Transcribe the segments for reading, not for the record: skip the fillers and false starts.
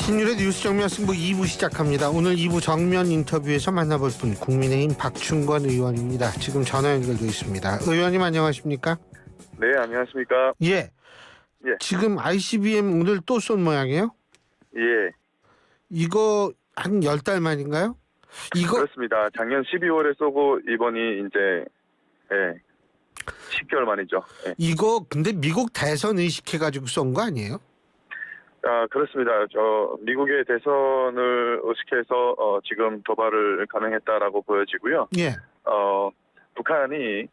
신율의 뉴스 정면 승부 2부 시작합니다. 오늘 2부 정면 인터뷰에서 만나볼 분 국민의힘 박충권 의원입니다. 지금 전화 연결되어 있습니다. 의원님 안녕하십니까? 네, 안녕하십니까? 예. 예. 지금 ICBM 오늘 또 쏜 모양이에요? 예, 이거 한 10달 만인가요? 이거 그렇습니다. 작년 12월에 쏘고 이번이 이제 10개월 만이죠. 예. 이거 근데 미국 대선 의식해가지고 쏜 거 아니에요? 그렇습니다. 미국의 대선을 의식해서 지금 도발을 감행했다라고 보여지고요. 예. 북한이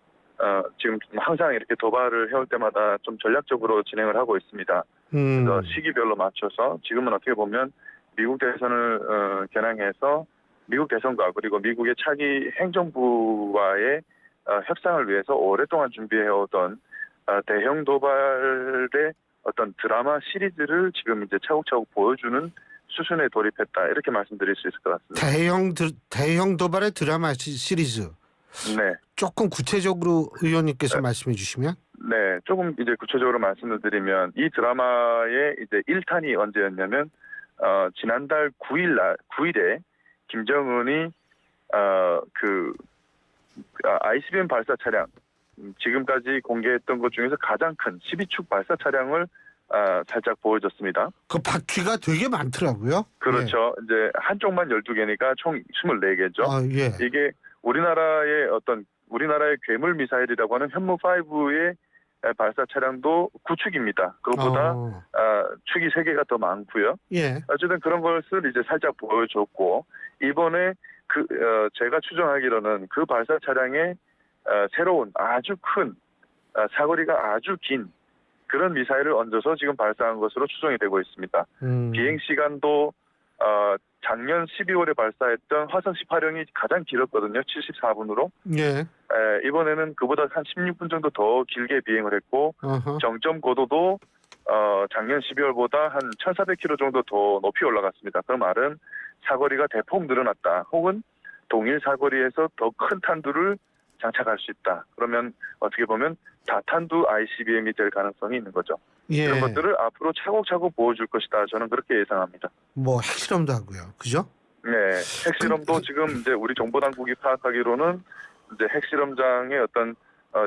지금 항상 이렇게 도발을 해올 때마다 좀 전략적으로 진행을 하고 있습니다. 그래서 시기별로 맞춰서 지금은 어떻게 보면 미국 대선을 겨냥해서 미국 대선과 그리고 미국의 차기 행정부와의 협상을 위해서 오랫동안 준비해오던 대형 도발의 어떤 드라마 시리즈를 지금 이제 차곡차곡 보여주는 수준에 돌입했다, 이렇게 말씀드릴 수 있을 것 같습니다. 대형 도발의 드라마 시리즈. 네. 조금 구체적으로 의원님께서 말씀해 주시면. 네, 조금 이제 구체적으로 말씀을 드리면 이 드라마의 이제 1탄이 언제였냐면 지난달 9일에 김정은이 ICBM 발사 차량, 지금까지 공개했던 것 중에서 가장 큰 12축 발사 차량을 살짝 보여줬습니다. 그 바퀴가 되게 많더라고요. 그렇죠. 예. 이제 한쪽만 12개니까 총 24개죠. 예. 이게 우리나라의 괴물 미사일이라고 하는 현무5의 발사 차량도 9축입니다. 그것보다 축이 3개가 더 많고요. 예. 어쨌든 그런 것을 이제 살짝 보여줬고, 이번에 제가 추정하기로는 그 발사 차량에 새로운 아주 큰 사거리가 아주 긴 그런 미사일을 얹어서 지금 발사한 것으로 추정이 되고 있습니다. 비행 시간도 작년 12월에 발사했던 화성 18형이 가장 길었거든요. 74분으로. 예. 이번에는 그보다 한 16분 정도 더 길게 비행을 했고, 정점 고도도 작년 12월보다 한 1,400km 정도 더 높이 올라갔습니다. 그 말은 사거리가 대폭 늘어났다, 혹은 동일 사거리에서 더 큰 탄두를 장착할 수 있다. 그러면 어떻게 보면 다탄두 ICBM이 될 가능성이 있는 거죠. 예. 이런 것들을 앞으로 차곡차곡 보여줄 것이다. 저는 그렇게 예상합니다. 뭐 핵실험도 하고요. 그죠? 네, 핵실험도 지금 이제 우리 정보당국이 파악하기로는 이제 핵실험장의 어떤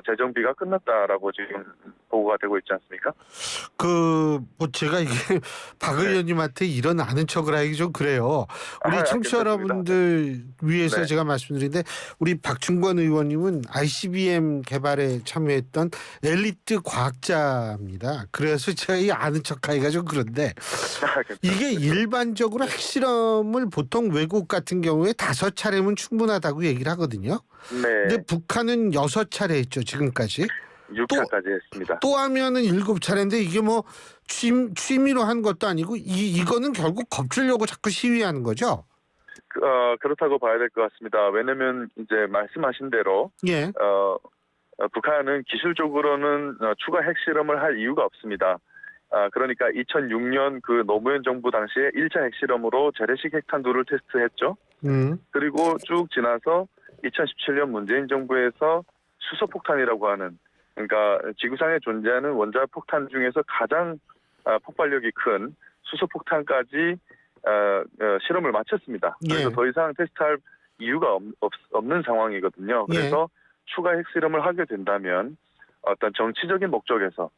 재정비가 끝났다라고 지금 보고가 되고 있지 않습니까? 뭐 제가 이게 박 의원님한테 이런 아는 척을 하기 좀 그래요. 우리 청취자 여러분들 위해서 제가 말씀드리는데, 우리 박충권 의원님은 ICBM 개발에 참여했던 엘리트 과학자입니다. 그래서 제가 이 아는 척하기가 좀 그런데, 이게 일반적으로 핵실험을 보통 외국 같은 경우에 5차례면 충분하다고 얘기를 하거든요. 네. 근데 북한은 6차례 했죠, 지금까지. 6차까지 했습니다. 또 하면은 7차례인데 이게 뭐 취미로 한 것도 아니고 이거는 결국 겁주려고 자꾸 시위하는 거죠. 그렇다고 봐야 될 것 같습니다. 왜냐면 이제 말씀하신 대로 예. 북한은 기술적으로는 추가 핵실험을 할 이유가 없습니다. 그러니까 2006년 그 노무현 정부 당시에 1차 핵실험으로 재래식 핵탄두를 테스트했죠. 그리고 쭉 지나서 2017년 문재인 정부에서 수소폭탄이라고 하는, 그러니까 지구상에 존재하는 원자폭탄 중에서 가장 폭발력이 큰 수소폭탄까지 실험을 마쳤습니다. 그래서 더 이상 테스트할 이유가 없는 상황이거든요. 그래서 추가 핵실험을 하게 된다면 어떤 정치적인 목적에서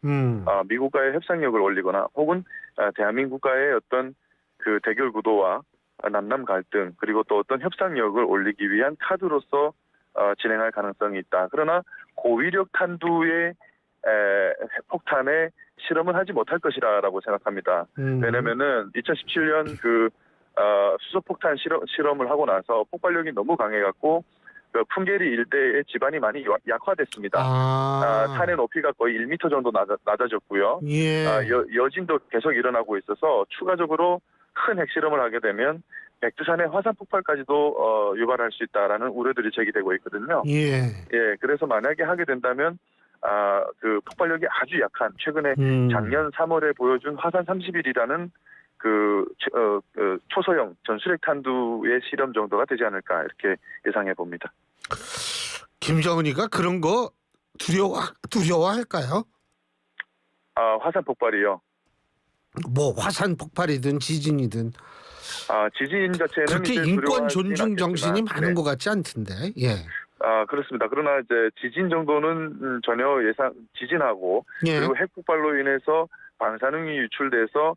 미국과의 협상력을 올리거나, 혹은 대한민국과의 어떤 그 대결 구도와 남남 갈등, 그리고 또 어떤 협상력을 올리기 위한 카드로서 진행할 가능성이 있다. 그러나 고위력 탄두의 핵폭탄에 실험은 하지 못할 것이라고 생각합니다. 왜냐면은 2017년 그 수소폭탄 실험을 하고 나서 폭발력이 너무 강해갖고 그 풍계리 일대의 지반이 많이 약화됐습니다. 산의 높이가 거의 1m 정도 낮아졌고요. 예. 여진도 계속 일어나고 있어서 추가적으로 큰 핵실험을 하게 되면 백두산의 화산 폭발까지도 유발할 수 있다라는 우려들이 제기되고 있거든요. 예. 그래서 만약에 하게 된다면 그 폭발력이 아주 약한, 최근에 작년 3월에 보여준 화산 30일이라는 초소형 전술핵 탄두의 실험 정도가 되지 않을까, 이렇게 예상해 봅니다. 김정은이가 그런 거 두려워할까요? 화산 폭발이요. 뭐 화산 폭발이든 지진이든 지진 자체는 그렇게 이제 인권 두려워하지는 존중 정신이 않겠지만, 많은 네. 것 같지 않던데. 예. 그렇습니다. 그러나 이제 지진 정도는 전혀 지진하고 예. 그리고 핵폭발로 인해서 방사능이 유출돼서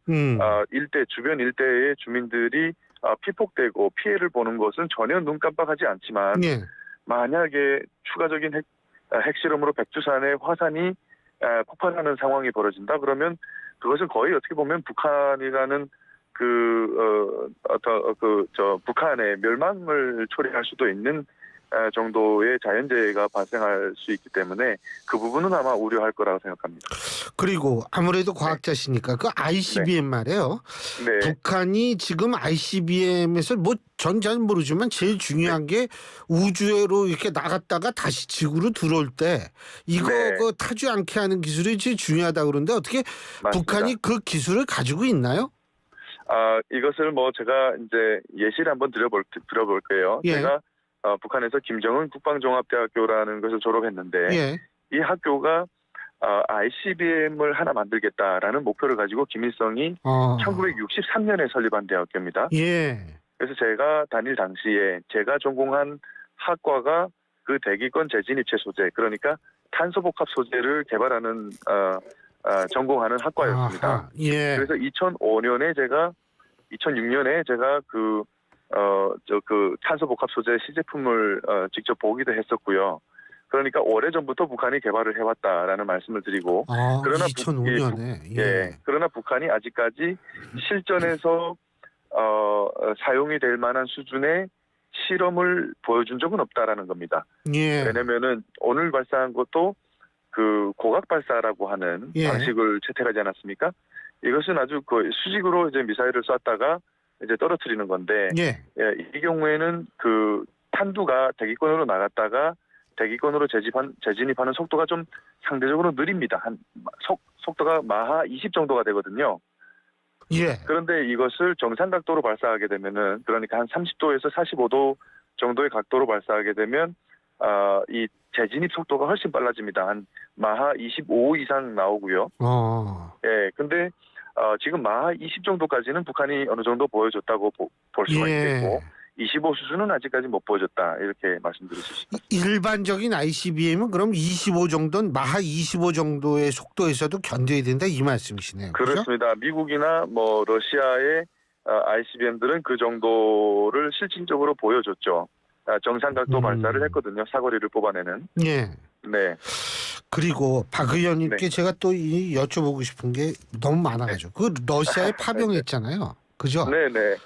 주변 일대의 주민들이 피폭되고 피해를 보는 것은 전혀 눈 깜빡하지 않지만 예. 만약에 추가적인 핵실험으로 백두산의 화산이 폭발하는 상황이 벌어진다 그러면 그것은 거의 어떻게 보면 북한이라는 북한의 멸망을 초래할 수도 있는 정도의 자연재해가 발생할 수 있기 때문에 그 부분은 아마 우려할 거라고 생각합니다. 그리고 아무래도 과학자시니까 그 ICBM 말이에요. 네. 북한이 지금 ICBM에서 뭐 전 잘 모르지만 제일 중요한 게 우주로 이렇게 나갔다가 다시 지구로 들어올 때 이거 네. 그 타지 않게 하는 기술이 제일 중요하다 그러는데 어떻게 맞습니다. 북한이 그 기술을 가지고 있나요? 이것을 뭐 제가 이제 예시를 한번 들어볼게요. 예. 제가 북한에서 김정은 국방종합대학교라는 것을 졸업했는데 예. 이 학교가 ICBM을 하나 만들겠다라는 목표를 가지고 김일성이 1963년에 설립한 대학교입니다. 예. 그래서 제가 다닐 당시에 제가 전공한 학과가 그 대기권 재진입체 소재, 그러니까 탄소복합 소재를 개발하는 전공하는 학과였습니다. 아하. 예. 그래서 2006년에 제가 그 탄소복합 소재 시제품을 직접 보기도 했었고요. 그러니까 오래전부터 북한이 개발을 해왔다라는 말씀을 드리고, 그러나 2005년에 그러나 북한이 아직까지 실전에서 사용이 될 만한 수준의 실험을 보여준 적은 없다라는 겁니다. 예. 왜냐면은 오늘 발사한 것도 그 고각 발사라고 하는 방식을 채택하지 않았습니까? 이것은 아주 수직으로 이제 미사일을 쐈다가 이제 떨어뜨리는 건데, 이 경우에는 그 탄두가 대기권으로 나갔다가 대기권으로 재진입하는 속도가 좀 상대적으로 느립니다. 속도가 마하 20 정도가 되거든요. 예. 그런데 이것을 정상 각도로 발사하게 되면은, 그러니까 한 30도에서 45도 정도의 각도로 발사하게 되면 이 재진입 속도가 훨씬 빨라집니다. 한 마하 25 이상 나오고요. 예, 근데 지금 마하 20 정도까지는 북한이 어느 정도 보여줬다고 볼 수가 있겠고, 25 수준은 아직까지 못 보여줬다, 이렇게 말씀드릴 수 있습니다. 일반적인 ICBM은 그럼 25 정도는 마하 25 정도의 속도에서도 견뎌야 된다 이 말씀이시네요. 그렇습니다. 그렇죠? 미국이나 뭐 러시아의 ICBM들은 그 정도를 실질적으로 보여줬죠. 정상 각도 발사를 했거든요. 사거리를 뽑아내는. 예. 네. 그리고 박 의원님께 제가 또 여쭤보고 싶은 게 너무 많아가지고 그 러시아에 파병했잖아요. 그죠? 네.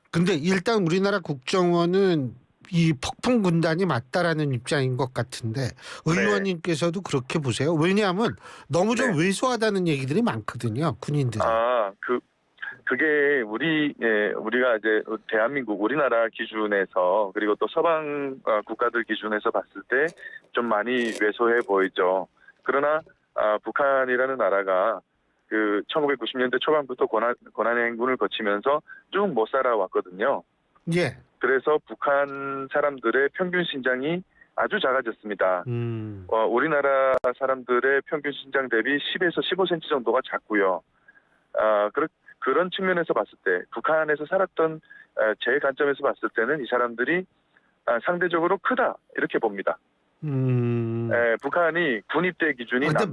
근데 일단 우리나라 국정원은 이 폭풍 군단이 맞다라는 입장인 것 같은데 의원님께서도 그렇게 보세요? 왜냐하면 너무 좀 왜소하다는 얘기들이 많거든요. 군인들이. 그게 우리가 이제 대한민국 우리나라 기준에서 그리고 또 서방 국가들 기준에서 봤을 때 좀 많이 왜소해 보이죠. 그러나 북한이라는 나라가 그 1990년대 초반부터 고난의 행군을 거치면서 쭉 못 살아왔거든요. 예. 그래서 북한 사람들의 평균 신장이 아주 작아졌습니다. 우리나라 사람들의 평균 신장 대비 10에서 15cm 정도가 작고요. 그런 측면에서 봤을 때 북한에서 살았던 제 관점에서 봤을 때는 이 사람들이 상대적으로 크다, 이렇게 봅니다. 북한이 군입대 기준이 근데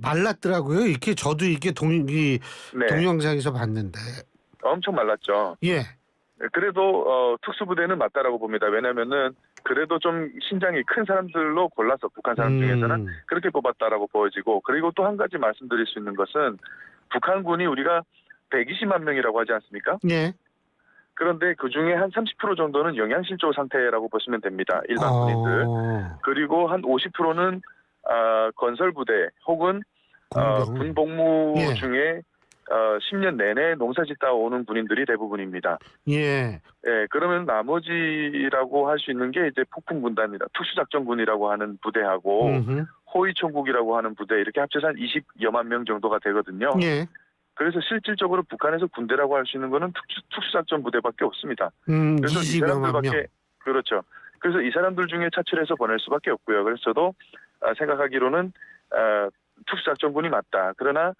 말랐더라고요. 이렇게 저도 이게 동영상에서 봤는데 엄청 말랐죠. 예. 그래도 특수부대는 맞다라고 봅니다. 왜냐면은 그래도 좀 신장이 큰 사람들로 골라서 북한 사람 중에서는 그렇게 뽑았다라고 보여지고, 그리고 또 한 가지 말씀드릴 수 있는 것은 북한군이 우리가 120만 명이라고 하지 않습니까? 예. 그런데 그중에 한 30% 정도는 영양실조 상태라고 보시면 됩니다. 일반 군인들. 그리고 한 50%는 건설부대 혹은 군복무 중에 10년 내내 농사 짓다 오는 군인들이 대부분입니다. 예, 그러면 나머지라고 할 수 있는 게 이제 폭풍군단이라 특수작전군이라고 하는 부대하고 호위총국이라고 하는 부대, 이렇게 합쳐서 한 20여만 명 정도가 되거든요. 예. 그래서 실질적으로 북한에서 군대라고 할 수 있는 거는 특수작전 부대밖에 없습니다. 그래서 이 사람들밖에, 그렇죠. 그래서 이 사람들 중에 차출해서 보낼 수밖에 없고요. 그래서 저도 생각하기로는 특수작전군이 맞다. 그러나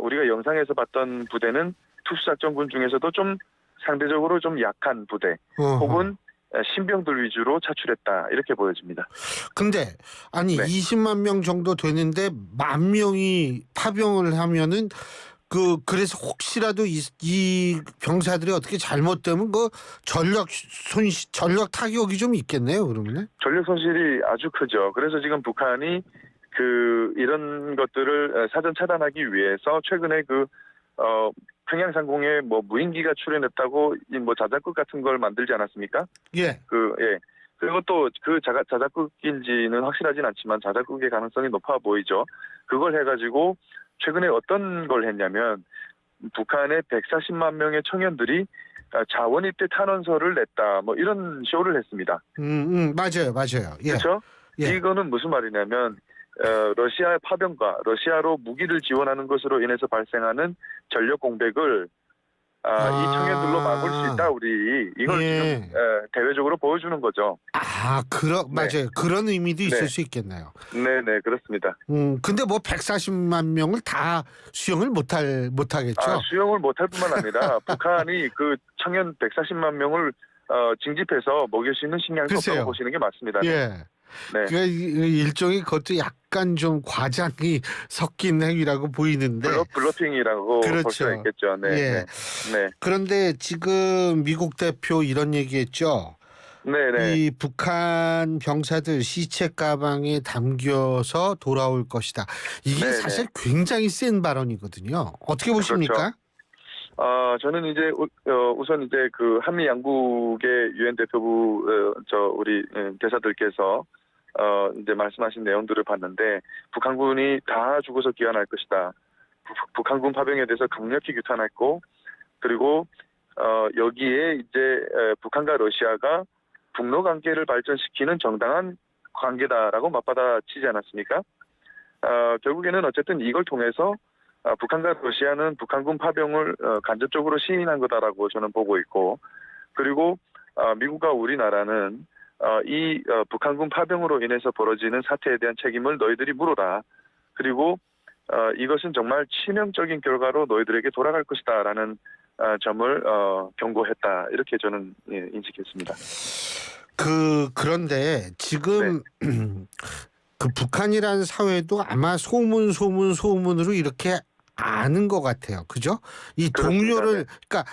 우리가 영상에서 봤던 부대는 특수작전군 중에서도 좀 상대적으로 좀 약한 부대 혹은 신병들 위주로 차출했다 이렇게 보여집니다. 근데 아니 네. 20만 명 정도 되는데 1만 명이 파병을 하면은 그래서 혹시라도 이 병사들이 어떻게 잘못되면 전력 타격이 좀 있겠네요. 그러면은. 전력 손실이 아주 크죠. 그래서 지금 북한이 이런 것들을 사전 차단하기 위해서 최근에 평양 상공에 뭐 무인기가 출현했다고 뭐 자작극 같은 걸 만들지 않았습니까? 예. 예. 그리고 또 자작극인지는 확실하진 않지만 자작극의 가능성이 높아 보이죠. 그걸 해가지고 최근에 어떤 걸 했냐면 북한의 140만 명의 청년들이 자원 입대 탄원서를 냈다. 뭐 이런 쇼를 했습니다. 맞아요. 예. 그렇죠? 예. 이거는 무슨 말이냐면 러시아의 파병과 러시아로 무기를 지원하는 것으로 인해서 발생하는 전력 공백을 이 청년들로 막을 수 있다 우리 이걸 예. 지금 대외적으로 보여주는 거죠. 네. 맞아요. 그런 의미도 있을 네. 수 있겠네요. 네네 그렇습니다. 근데 뭐 140만 명을 다 수용을 못하겠죠. 수용을 못할 뿐만 아니라 북한이 그 청년 140만 명을 징집해서 먹일 수 있는 식량도 글쎄요. 없다고 보시는 게 맞습니다. 예. 네. 그러니까 일종의 그것도 약간 좀 과장이 섞인 행위라고 보이는데. 블러핑이라고 볼 그렇죠. 수가 있겠죠. 네. 예. 네. 그런데 지금 미국 대표 이런 얘기했죠. 네네. 이 북한 병사들 시체 가방에 담겨서 돌아올 것이다. 이게 네네. 사실 굉장히 센 발언이거든요. 어떻게 보십니까? 저는 이제 우선 이제 그 한미 양국의 유엔 대표부 우리 대사들께서 이제 말씀하신 내용들을 봤는데 북한군이 다 죽어서 귀환할 것이다. 북한군 파병에 대해서 강력히 규탄했고 그리고 여기에 이제 북한과 러시아가 북러 관계를 발전시키는 정당한 관계다라고 맞받아치지 않았습니까? 결국에는 어쨌든 이걸 통해서 북한과 러시아는 북한군 파병을 간접적으로 시인한 거다라고 저는 보고 있고 그리고 미국과 우리나라는 북한군 파병으로 인해서 벌어지는 사태에 대한 책임을 너희들이 물어라. 그리고 이것은 정말 치명적인 결과로 너희들에게 돌아갈 것이다라는 점을 경고했다. 이렇게 저는 인식했습니다. 그런데 지금 그 북한이라는 사회도 아마 소문으로 이렇게 아는 것 같아요. 그죠? 이 그렇습니다. 동료를 그러니까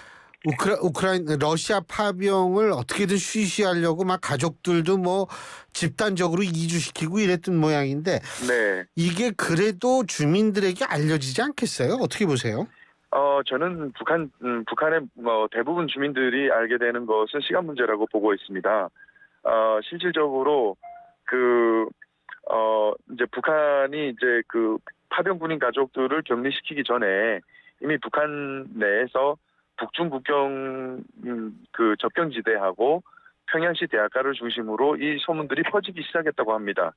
우크라이나 러시아 파병을 어떻게든 쉬쉬하려고 막 가족들도 뭐 집단적으로 이주시키고 이랬던 모양인데 네. 이게 그래도 주민들에게 알려지지 않겠어요? 어떻게 보세요? 저는 북한의 대부분 주민들이 알게 되는 것은 시간 문제라고 보고 있습니다. 실질적으로 이제 북한이 이제 그 파병군인 가족들을 격리시키기 전에 이미 북한 내에서 북중 국경 접경지대하고 평양시 대학가를 중심으로 이 소문들이 퍼지기 시작했다고 합니다.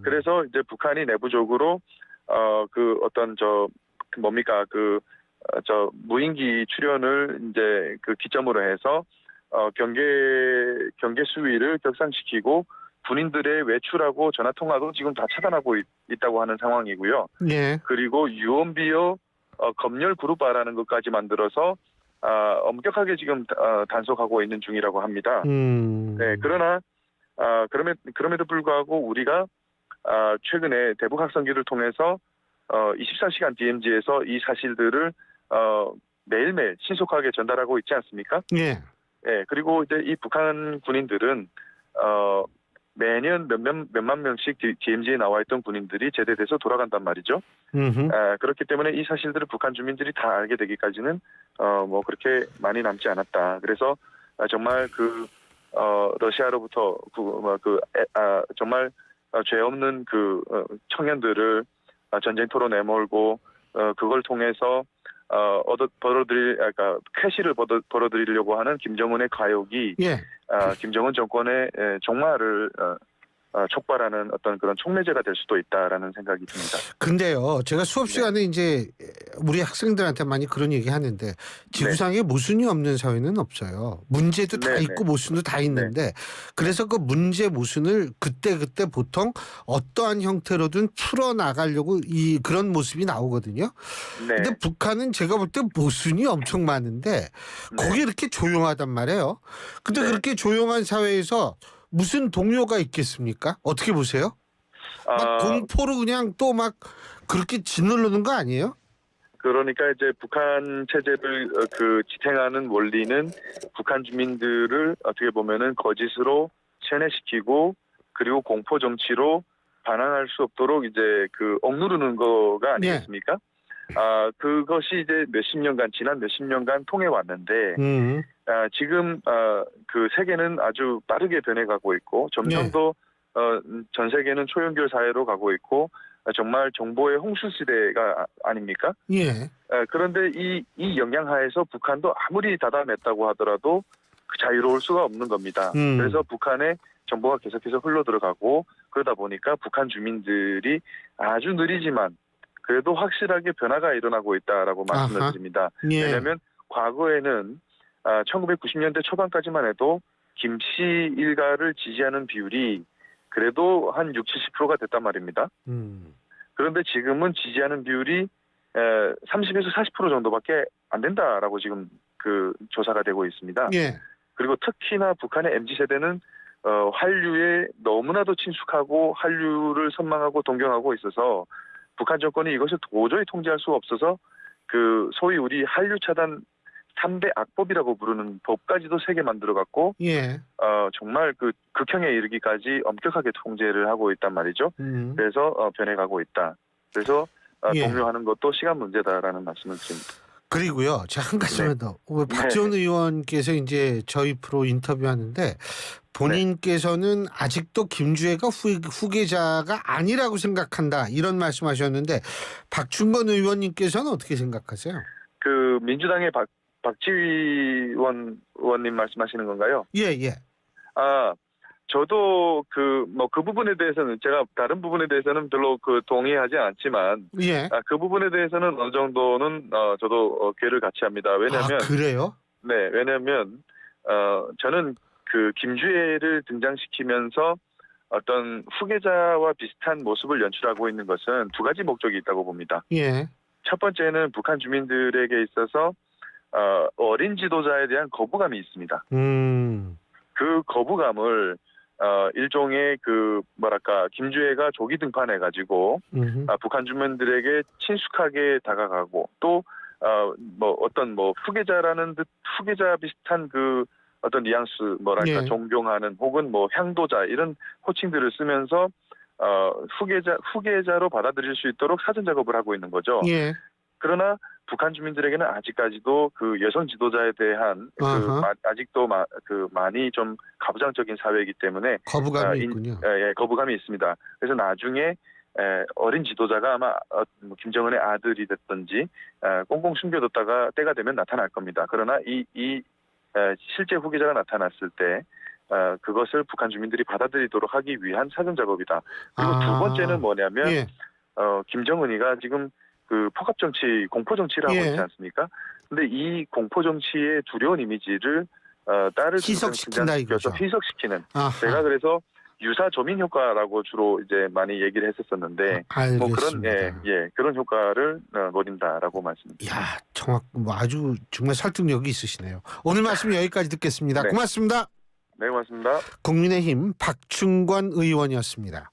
그래서 이제 북한이 내부적으로 무인기 출현을 이제 기점으로 해서 경계 수위를 격상시키고 군인들의 외출하고 전화 통화도 지금 다 차단하고 있다고 하는 상황이고요. 예. 그리고 유언비어 검열 그룹화라는 것까지 만들어서 엄격하게 지금 단속하고 있는 중이라고 합니다. 네, 그러나 그럼에도 불구하고 우리가 최근에 대북 학성기를 통해서 24시간 DMZ에서 이 사실들을 매일매일 신속하게 전달하고 있지 않습니까? 예. 네, 그리고 이제 이 북한 군인들은 매년 몇만 명씩 DMZ에 나와 있던 군인들이 제대돼서 돌아간단 말이죠. 그렇기 때문에 이 사실들을 북한 주민들이 다 알게 되기까지는 그렇게 많이 남지 않았다. 그래서 정말 러시아로부터 정말 죄 없는 청년들을 전쟁터로 내몰고 그걸 통해서 쾌시를 벌어들이려고 하는 김정은의 가욕이 예. 김정은 정권의 종말을 촉발하는 어떤 그런 촉매제가 될 수도 있다라는 생각이 듭니다. 근데요, 제가 수업 시간에 이제 우리 학생들한테 많이 그런 얘기 하는데 지구상에 모순이 없는 사회는 없어요. 문제도 다 네네. 있고 모순도 다 있는데 그래서 그 문제 모순을 그때 보통 어떠한 형태로든 풀어 나가려고 그런 모습이 나오거든요. 네. 근데 북한은 제가 볼 때 모순이 엄청 많은데 거기 이렇게 조용하단 말이에요. 근데 네. 그렇게 조용한 사회에서 무슨 동요가 있겠습니까? 어떻게 보세요? 막 공포로 그냥 또 막 그렇게 짓누르는 거 아니에요? 그러니까 이제 북한 체제를 지탱하는 원리는 북한 주민들을 어떻게 보면은 거짓으로 세뇌시키고 그리고 공포 정치로 반항할 수 없도록 이제 억누르는 거가 아니겠습니까? 그것이 이제 지난 몇십 년간 통해 왔는데 지금 세계는 아주 빠르게 변해가고 있고 점점 더 전 세계는 초연결 사회로 가고 있고 정말 정보의 홍수 시대가 아닙니까? 예. 그런데 이 영향하에서 북한도 아무리 다담했다고 하더라도 자유로울 수가 없는 겁니다. 그래서 북한에 정보가 계속해서 흘러 들어가고 그러다 보니까 북한 주민들이 아주 느리지만 그래도 확실하게 변화가 일어나고 있다라고 말씀을 드립니다. 예. 왜냐하면 과거에는 1990년대 초반까지만 해도 김씨 일가를 지지하는 비율이 그래도 한 60, 70%가 됐단 말입니다. 그런데 지금은 지지하는 비율이 30에서 40% 정도밖에 안 된다라고 지금 조사가 되고 있습니다. 예. 그리고 특히나 북한의 MZ세대는 한류에 너무나도 친숙하고 한류를 선망하고 동경하고 있어서 북한 정권이 이것을 도저히 통제할 수가 없어서 소위 우리 한류 차단 3대 악법이라고 부르는 법까지도 3개 만들어갖고 예. 정말 극형에 이르기까지 엄격하게 통제를 하고 있단 말이죠. 그래서 변해가고 있다. 그래서 동료하는 것도 시간 문제다라는 말씀을 드립니다. 그리고요, 제가 한 가지만 더. 박지원 의원께서 이제 저희 프로 인터뷰하는데 본인께서는 아직도 김주애가 후계자가 아니라고 생각한다 이런 말씀하셨는데 박충건 의원님께서는 어떻게 생각하세요? 민주당의 박지휘 의원님 말씀하시는 건가요? 예. 저도 그 부분에 대해서는 제가 다른 부분에 대해서는 별로 동의하지 않지만 예. 그 부분에 대해서는 어느 정도는 저도 괴를 같이 합니다. 왜냐하면 그래요? 네, 왜냐하면 저는 김주애를 등장시키면서 어떤 후계자와 비슷한 모습을 연출하고 있는 것은 두 가지 목적이 있다고 봅니다. 예. 첫 번째는 북한 주민들에게 있어서 어린 지도자에 대한 거부감이 있습니다. 그 거부감을 일종의 김주애가 조기 등판해가지고 북한 주민들에게 친숙하게 다가가고 또 후계자라는 듯 후계자 비슷한 어떤 뉘앙스 예. 존경하는 혹은 향도자 이런 호칭들을 쓰면서 후계자로 받아들일 수 있도록 사전 작업을 하고 있는 거죠. 예. 그러나 북한 주민들에게는 아직까지도 여성 지도자에 대한 아직도 많이 좀 가부장적인 사회이기 때문에 거부감이 있군요. 거부감이 있습니다. 그래서 나중에 어린 지도자가 아마 김정은의 아들이 됐든지 꽁꽁 숨겨뒀다가 때가 되면 나타날 겁니다. 그러나 이 실제 후계자가 나타났을 때 그것을 북한 주민들이 받아들이도록 하기 위한 사전 작업이다. 그리고 두 번째는 뭐냐면 김정은이가 지금 폭압 정치, 공포 정치를 하고 있지 않습니까? 근데 이 공포 정치의 두려운 이미지를 딸을 희석시킨다 이거죠. 희석시키는. 제가 그래서 유사 조민 효과라고 주로 이제 많이 얘기를 했었었는데 알겠습니다. 그런 효과를 노린다라고 말씀드립니다. 야, 아주 정말 설득력이 있으시네요. 오늘 말씀 여기까지 듣겠습니다. 네. 고맙습니다. 네, 고맙습니다. 국민의힘 박충권 의원이었습니다.